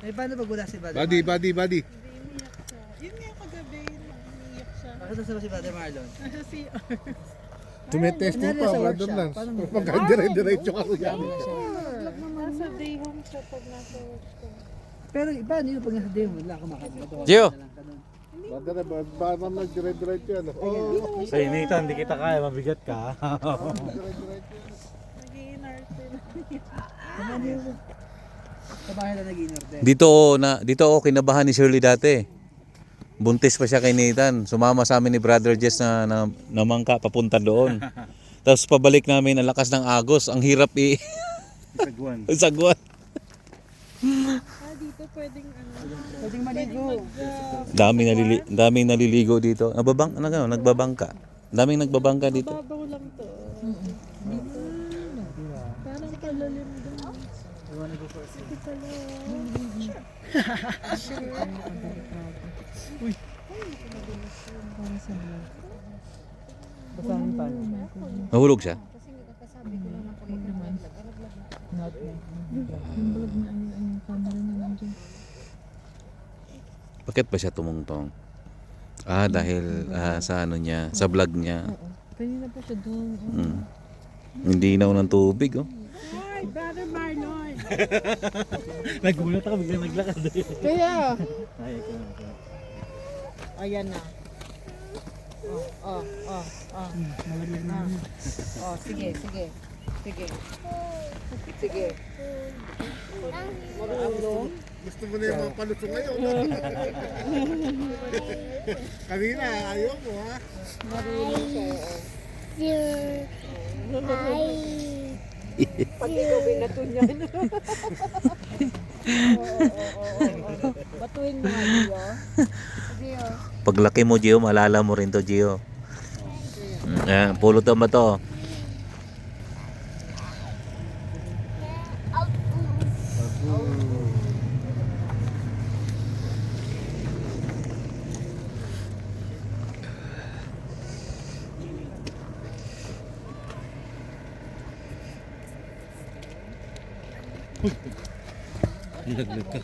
May paano pag wala si Brother Buddy, Marlon? buddy, buddy. Hindi umiyak siya. Yun nga kagabi, umiyak siya. Bakit nasa ba si Brother Marlon? Nasa CR. Tumitesting Kunyari pa, sa Brother workshop, Lance. paano mo- Pagka-dire-diretso ka kuya. Nasa day home siya pag nasa work ko. Pero paano yun pag nasa day mo? Wala ka makakita. Gio! Brother, ba naman dire-diretso yan? Oo. Sa initan, hindi kita kaya, mabigat ka. Nag-iinarte na. Sa bahay na nag-inorder. Dito ako kinabahan ni Shirley dati. Buntis pa siya kay Nathan. Sumama sa amin ni Brother Jess na namangka papunta doon. Tapos pabalik namin ang lakas ng agos. Ang hirap Sagwan. sagwan. Dito pwedeng Pwedeng maligo. Daming naliligo dito. Nagbabangka. Daming nagbabangka dito. babaw lang to. Dito. Parang palalim doon. Ito pala. Basahin pa. Mahulog siya. Bakit ba siya tumungtong? Dahil sa ano niya, sa vlog niya. Kanina pa siya doon. Hindi na ng tubig, oh. Hi, Brother Marlon! Nagulat ako, biglang naglakad. Kaya! Ay, ikaw. Ayan na. Sige. Marunong. Gusto mo na yung mga palusong ngayon. Kanina, ayaw mo ha. Marunong siya. Pag ikaw binato niya. Batuhin mo nga, Gio. Paglaki mo, Gio, malala mo rin to, Gio. Pulot ba to? Naglag ka.